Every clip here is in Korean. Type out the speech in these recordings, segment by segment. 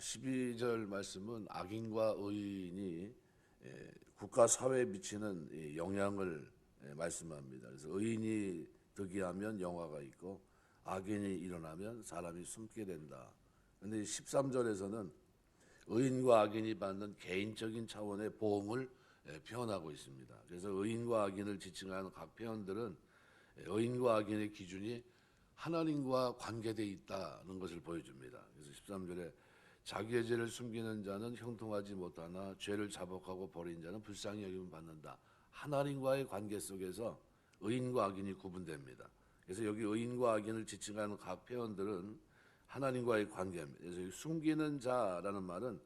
12절 말씀은 악인과 의인이 국가 사회에 미치는 영향을 말씀합니다. 그래서 의인이 득이하면 영화가 있고 악인이 일어나면 사람이 숨게 된다. 그런데 13절에서는 의인과 악인이 받는 개인적인 차원의 보응을 표현하고 있습니다. 그래서 의인과 악인을 지칭하는 각 표현들은 의인과 악인의 기준이 하나님과 관계되어 있다는 것을 보여줍니다. 그래서 13절에 자기의 죄를 숨기는 자는 형통하지 못하나 죄를 자복하고 버린 자는 불쌍히 여김을 받는다. 하나님과의 관계 속에서 의인과 악인이 구분됩니다. 그래서 여기 의인과 악인을 지칭하는 각 표현들은 하나님과의 관계입니다. 그래서 숨기는 자라는 말은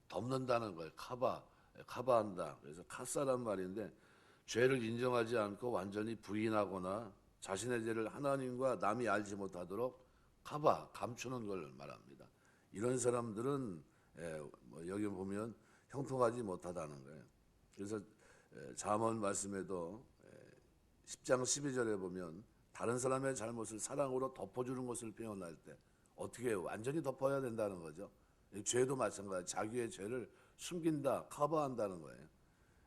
덮는다는 거예요. 카바한다. 그래서 카사란 말인데 죄를 인정하지 않고 완전히 부인하거나 자신의 죄를 하나님과 남이 알지 못하도록 감추는 걸 말합니다. 이런 사람들은 여기 보면 형통하지 못하다는 거예요. 그래서 잠언 말씀에도 10장 12절에 보면 다른 사람의 잘못을 사랑으로 덮어주는 것을 표현할 때 어떻게 해요? 완전히 덮어야 된다는 거죠. 죄도 마찬가지, 자기의 죄를 숨긴다, 커버한다는 거예요.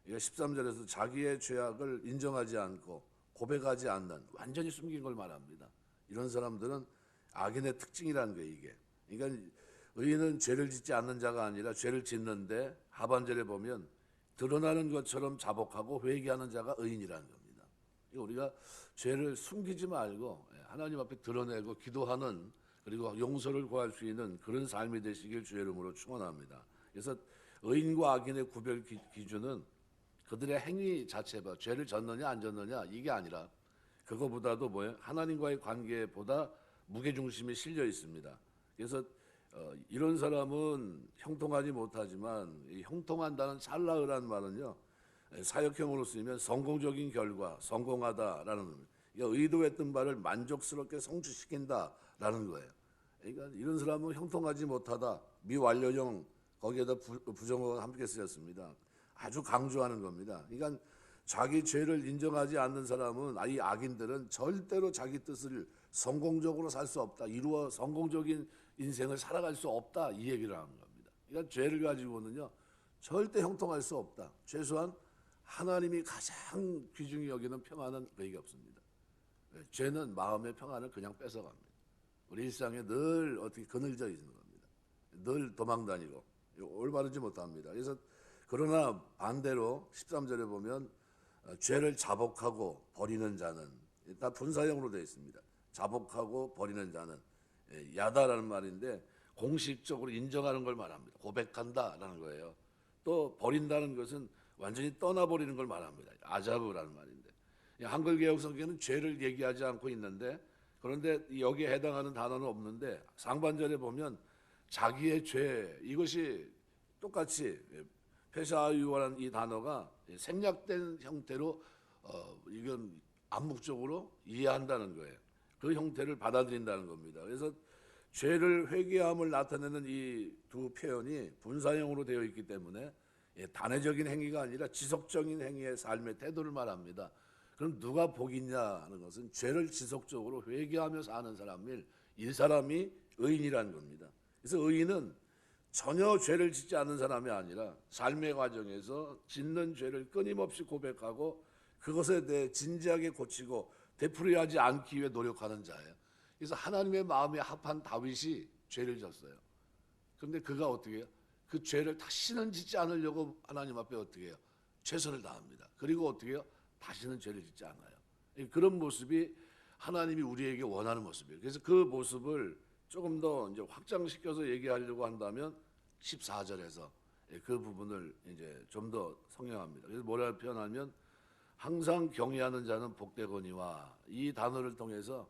13절에서 자기의 죄악을 인정하지 않고 고백하지 않는, 완전히 숨긴 걸 말합니다. 이런 사람들은 악인의 특징이라는 거예요, 이게. 그러니까 의인은 죄를 짓지 않는 자가 아니라 죄를 짓는데 하반절에 보면 드러나는 것처럼 자복하고 회개하는 자가 의인이라는 겁니다. 우리가 죄를 숨기지 말고 하나님 앞에 드러내고 기도하는, 그리고 용서를 구할 수 있는 그런 삶이 되시길 주의 이름으로 축원합니다. 그래서 의인과 악인의 구별 기준은 그들의 행위 자체가 죄를 졌느냐 안 졌느냐 이게 아니라 그거보다도 뭐예요? 하나님과의 관계보다 무게중심이 실려 있습니다. 그래서 이런 사람은 형통하지 못하지만 이 형통한다는 찰나으라는 말은요, 사역형으로 쓰이면 성공적인 결과, 성공하다라는 의미. 그러니까 의도했던 바를 만족스럽게 성취시킨다라는 거예요. 그러니까 이런 사람은 형통하지 못하다, 미완료형, 거기에다 부정어가 함께 쓰였습니다. 아주 강조하는 겁니다. 그러니까 자기 죄를 인정하지 않는 사람은, 이 악인들은 절대로 자기 뜻을 성공적으로 살 수 없다, 이루어 성공적인 인생을 살아갈 수 없다, 이 얘기를 하는 겁니다. 그러니까 죄를 가지고는요 절대 형통할 수 없다. 최소한 하나님이 가장 귀중히 여기는 평안은 그게 없습니다. 죄는 마음의 평안을 그냥 뺏어갑니다. 우리 일상에 늘 어떻게 그늘져 있는 겁니다. 늘 도망다니고 올바르지 못합니다. 그래서 그러나 반대로 13절에 보면 죄를 자복하고 버리는 자는, 다 분사형으로 되어 있습니다. 자복하고 버리는 자는, 야다라는 말인데 공식적으로 인정하는 걸 말합니다. 고백한다라는 거예요. 또 버린다는 것은 완전히 떠나버리는 걸 말합니다. 아자브라는 말인데, 한글 개혁 성경은 죄를 얘기하지 않고 있는데, 그런데 여기에 해당하는 단어는 없는데 상반절에 보면 자기의 죄, 이것이 똑같이 페샤유라는 이 단어가 생략된 형태로 이건 암묵적으로 이해한다는 거예요. 그 형태를 받아들인다는 겁니다. 그래서 죄를 회개함을 나타내는 이 두 표현이 분사형으로 되어 있기 때문에 단회적인 행위가 아니라 지속적인 행위의 삶의 태도를 말합니다. 그럼 누가 복이 있냐 하는 것은 죄를 지속적으로 회개하며 사는 사람일, 이 사람이 의인이라는 겁니다. 그래서 의인은 전혀 죄를 짓지 않는 사람이 아니라 삶의 과정에서 짓는 죄를 끊임없이 고백하고 그것에 대해 진지하게 고치고 되풀이하지 않기 위해 노력하는 자예요. 그래서 하나님의 마음에 합한 다윗이 죄를 졌어요. 그런데 그가 어떻게 해요? 그 죄를 다시는 짓지 않으려고 하나님 앞에 어떻게 해요? 최선을 다합니다. 그리고 어떻게 해요? 다시는 죄를 짓지 않아요. 그런 모습이 하나님이 우리에게 원하는 모습이에요. 그래서 그 모습을 조금 더 이제 확장시켜서 얘기하려고 한다면 14절에서 그 부분을 이제 좀 더 성령합니다. 그래서 뭐라 표현하면 항상 경외하는 자는 복되거니와, 이 단어를 통해서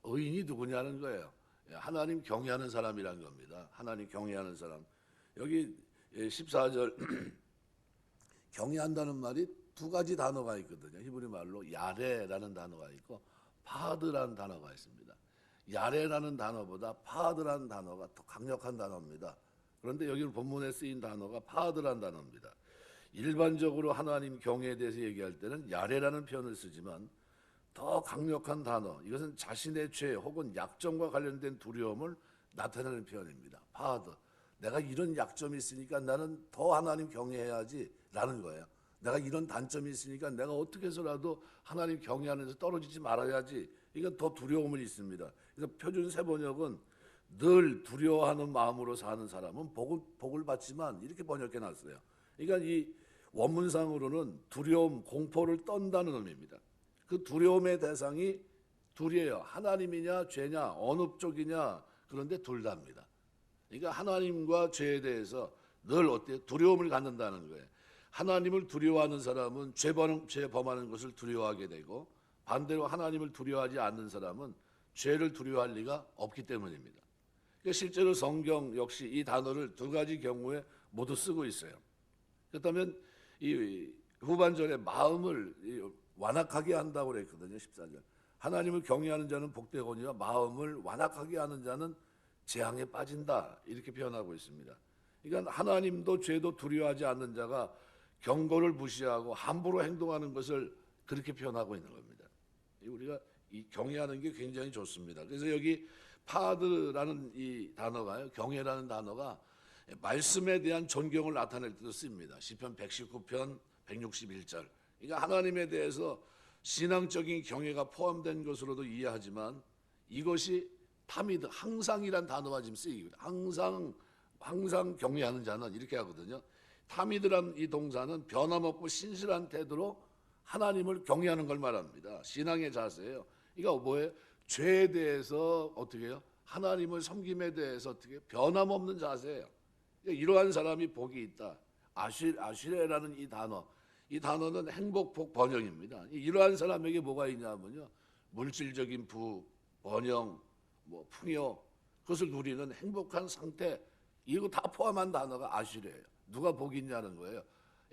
의인이 누구냐는 거예요. 하나님 경외하는 사람이라는 겁니다. 하나님 경외하는 사람. 여기 14절 경외한다는 말이 두 가지 단어가 있거든요. 히브리 말로 야레라는 단어가 있고 파드라는 단어가 있습니다. 야레라는 단어보다 파드라는 단어가 더 강력한 단어입니다. 그런데 여기 본문에 쓰인 단어가 파드라는 단어입니다. 일반적으로 하나님 경외에 대해서 얘기할 때는 야레라는 표현을 쓰지만 더 강력한 단어, 이것은 자신의 죄 혹은 약점과 관련된 두려움을 나타내는 표현입니다. 파드. 내가 이런 약점이 있으니까 나는 더 하나님 경외해야지라는 거예요. 내가 이런 단점이 있으니까 내가 어떻게 해서라도 하나님 경외하는 데서 떨어지지 말아야지. 이건 더 두려움을 있습니다. 그래서 표준 세번역은 늘 두려워하는 마음으로 사는 사람은 복을 받지만 이렇게 번역해 놨어요. 그러니까 이 원문상으로는 두려움, 공포를 떤다는 의미입니다. 그 두려움의 대상이 둘이에요. 하나님이냐 죄냐 어느 쪽이냐. 그런데 둘 다입니다. 그러니까 하나님과 죄에 대해서 늘 어때요? 두려움을 갖는다는 거예요. 하나님을 두려워하는 사람은 죄 범하는 것을 두려워하게 되고, 반대로 하나님을 두려워하지 않는 사람은 죄를 두려워할 리가 없기 때문입니다. 그러니까 실제로 성경 역시 이 단어를 두 가지 경우에 모두 쓰고 있어요. 그렇다면 이 후반절에 마음을 완악하게 한다고 그랬거든요. 14절. 하나님을 경외하는 자는 복되거니와 마음을 완악하게 하는 자는 재앙에 빠진다. 이렇게 표현하고 있습니다. 그러니까 하나님도 죄도 두려워하지 않는 자가 경고를 무시하고 함부로 행동하는 것을 그렇게 표현하고 있는 겁니다. 우리가 이 경외하는 게 굉장히 좋습니다. 그래서 여기 파드라는 이 단어가요, 경외라는 단어가 말씀에 대한 존경을 나타낼 때도 씁니다. 시편 119편 161절. 그러니까 하나님에 대해서 신앙적인 경외가 포함된 것으로도 이해하지만 이것이 타미드, 항상이란 단어가 지금 쓰이거든요. 항상 경외하는 자는 이렇게 하거든요. 타미드란 이 동사는 변함없고 신실한 태도로 하나님을 경외하는 걸 말합니다. 신앙의 자세예요. 그러니까 뭐예요? 죄에 대해서 어떻게 해요? 하나님을 섬김에 대해서 어떻게 해요? 변함없는 자세예요. 그러니까 이러한 사람이 복이 있다. 아시레라는 이 단어는 행복, 복, 번영입니다. 이러한 사람에게 뭐가 있냐면요, 물질적인 부, 번영, 풍요, 그것을 누리는 행복한 상태, 이거 다 포함한 단어가 아시레예요. 누가 복이 있냐는 거예요.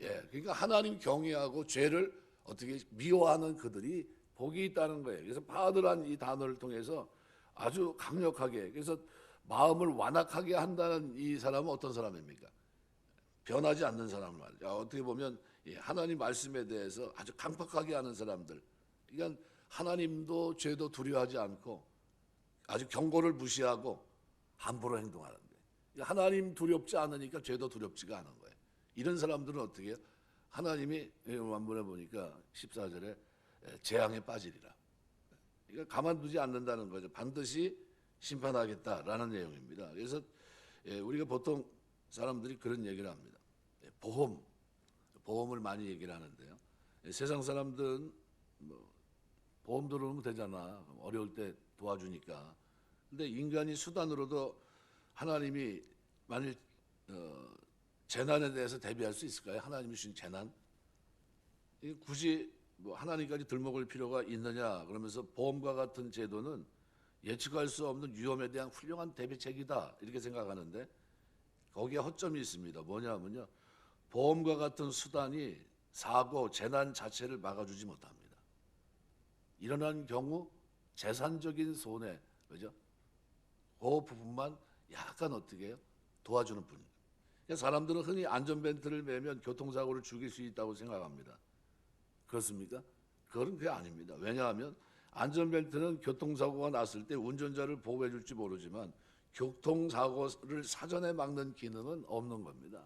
예, 그러니까 하나님 경외하고 죄를 어떻게 미워하는 그들이 복이 있다는 거예요. 그래서 파드란 이 단어를 통해서 아주 강력하게, 그래서 마음을 완악하게 한다는 이 사람은 어떤 사람입니까? 변하지 않는 사람 말이죠. 어떻게 보면 하나님 말씀에 대해서 아주 강팍하게 하는 사람들. 그러니까 하나님도 죄도 두려워하지 않고 아주 경고를 무시하고 함부로 행동하는데, 하나님 두렵지 않으니까 죄도 두렵지가 않은 거예요. 이런 사람들은 어떻게 해요? 하나님이 완문에 보니까 14절에 재앙에 빠지리라. 그러니까 가만두지 않는다는 거죠. 반드시 심판하겠다라는 내용입니다. 그래서 우리가 보통 사람들이 그런 얘기를 합니다. 보험을 많이 얘기를 하는데요. 세상 사람들은 보험 들어오면 되잖아. 어려울 때 도와주니까. 근데 인간이 수단으로도 하나님이 만일 재난에 대해서 대비할 수 있을까요? 하나님이 주신 재난? 굳이 하나님까지 들먹을 필요가 있느냐? 그러면서 보험과 같은 제도는 예측할 수 없는 위험에 대한 훌륭한 대비책이다, 이렇게 생각하는데 거기에 허점이 있습니다. 뭐냐면요, 보험과 같은 수단이 사고, 재난 자체를 막아주지 못합니다. 일어난 경우 재산적인 손해, 그죠? 그 부분만 약간 어떻게 해요? 도와주는 뿐입니다. 사람들은 흔히 안전벨트를 매면 교통사고를 줄일 수 있다고 생각합니다. 그렇습니까? 그건 그게 아닙니다. 왜냐하면 안전벨트는 교통사고가 났을 때 운전자를 보호해 줄지 모르지만 교통사고를 사전에 막는 기능은 없는 겁니다.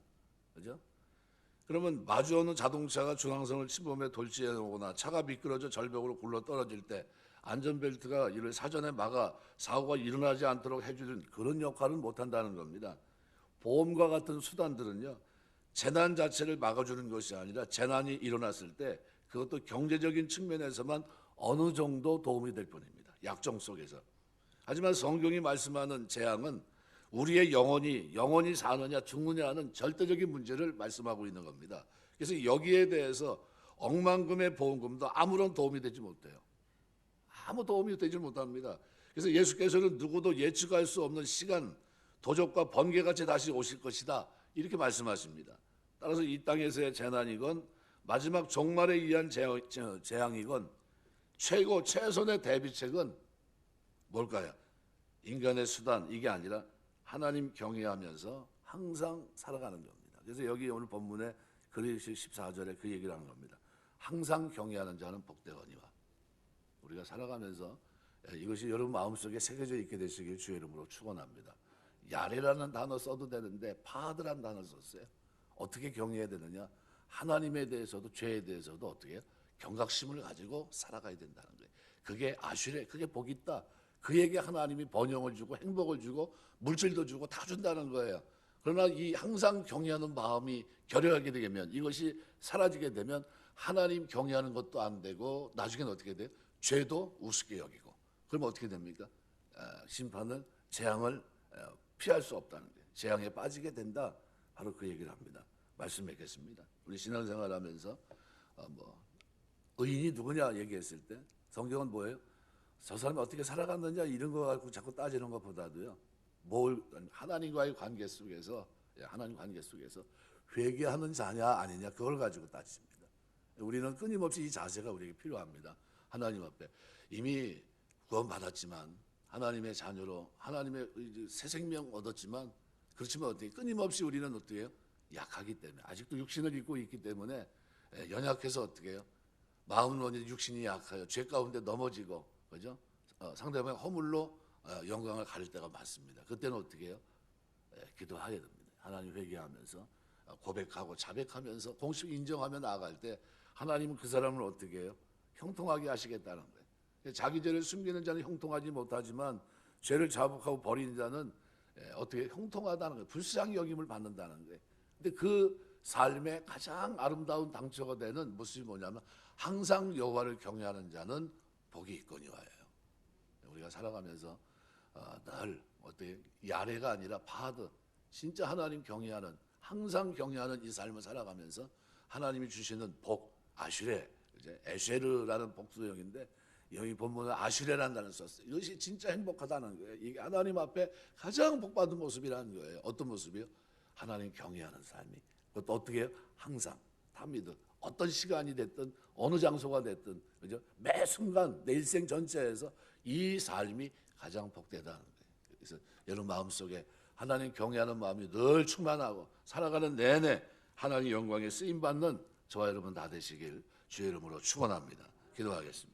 그죠? 그러면 마주오는 자동차가 중앙선을 침범해 돌진해 오거나 차가 미끄러져 절벽으로 굴러 떨어질 때 안전벨트가 이를 사전에 막아 사고가 일어나지 않도록 해주는 그런 역할은 못한다는 겁니다. 보험과 같은 수단들은요, 재난 자체를 막아주는 것이 아니라 재난이 일어났을 때 그것도 경제적인 측면에서만 어느 정도 도움이 될 뿐입니다. 약정 속에서. 하지만 성경이 말씀하는 재앙은 우리의 영혼이 사느냐 죽느냐는 절대적인 문제를 말씀하고 있는 겁니다. 그래서 여기에 대해서 억만금의 보험금도 아무런 도움이 되지 못해요. 아무 도움이 되지 못합니다. 그래서 예수께서는 누구도 예측할 수 없는 시간, 도적과 번개같이 다시 오실 것이다, 이렇게 말씀하십니다. 따라서 이 땅에서의 재난이건 마지막 종말에 의한 재앙이건 최선의 대비책은 뭘까요? 인간의 수단, 이게 아니라 하나님 경외하면서 항상 살아가는 겁니다. 그래서 여기 오늘 본문에 그리스 14절에 그 얘기를 하는 겁니다. 항상 경외하는 자는 복되거니와. 우리가 살아가면서 이것이 여러분 마음속에 새겨져 있게 되시길 주의 이름으로 축원합니다. 야레라는 단어 써도 되는데 파드라는 단어를 썼어요. 어떻게 경외해야 되느냐? 하나님에 대해서도 죄에 대해서도 어떻게 해요? 경각심을 가지고 살아가야 된다는 거예요. 그게 아슈레, 그게 복이 있다. 그에게 하나님이 번영을 주고 행복을 주고 물질도 주고 다 준다는 거예요. 그러나 이 항상 경외하는 마음이 결여하게 되면, 이것이 사라지게 되면 하나님 경외하는 것도 안 되고 나중에는 어떻게 돼요? 죄도 우습게 여기고. 그러면 어떻게 됩니까? 심판을, 재앙을 피할 수 없다는 거예요. 재앙에 빠지게 된다. 바로 그 얘기를 합니다. 말씀 맺겠습니다. 우리 신앙생활하면서 의인이 누구냐 얘기했을 때 성경은 뭐예요? 저 사람이 어떻게 살아갔느냐 이런 거 갖고 자꾸 따지는 것보다도요. 하나님과의 관계 속에서, 하나님 관계 속에서 회개하는 자냐 아니냐 그걸 가지고 따집니다. 우리는 끊임없이 이 자세가 우리에게 필요합니다. 하나님 앞에 이미 구원받았지만, 하나님의 자녀로 하나님의 새 생명 얻었지만, 그렇지만 어떻게 끊임없이 우리는 어떻게 해요? 약하기 때문에, 아직도 육신을 입고 있기 때문에 연약해서 어떻게 해요? 마음은 육신이 약하여 죄 가운데 넘어지고, 그죠? 상대방의 허물로 영광을 가릴 때가 많습니다. 그때는 어떻게 해요? 기도해야 됩니다. 하나님 회개하면서 고백하고 자백하면서 공식 인정하며 나아갈 때 하나님은 그 사람을 어떻게 해요? 형통하게 하시겠다는 거예요. 자기 죄를 숨기는 자는 형통하지 못하지만 죄를 자복하고 버리는 자는 어떻게 형통하다는 거예요. 불쌍히 여김을 받는다는 거예요. 근데 그 삶의 가장 아름다운 당초가 되는 모습이 뭐냐면 항상 여호와를 경외하는 자는 복이 있거니와예요. 우리가 살아가면서 늘 어떻게 야레가 아니라 파드, 진짜 하나님 경외하는, 항상 경외하는 이 삶을 살아가면서 하나님이 주시는 복, 아슈레, 이제 에쉐르라는 복수형인데 여기 본문은 아슈레라는 단어를 썼어요. 이것이 진짜 행복하다는 거예요. 이게 하나님 앞에 가장 복받은 모습이라는 거예요. 어떤 모습이요? 하나님 경외하는 삶이. 그것도 어떻게 해요? 항상 타미드, 어떤 시간이 됐든 어느 장소가 됐든, 그죠? 매 순간 내 일생 전체에서 이 삶이 가장 복되다는 거예요. 그래서 여러분 마음속에 하나님 경외하는 마음이 늘 충만하고 살아가는 내내 하나님 영광에 쓰임 받는 저와 여러분 다 되시길 주의 이름으로 축원합니다. 기도하겠습니다.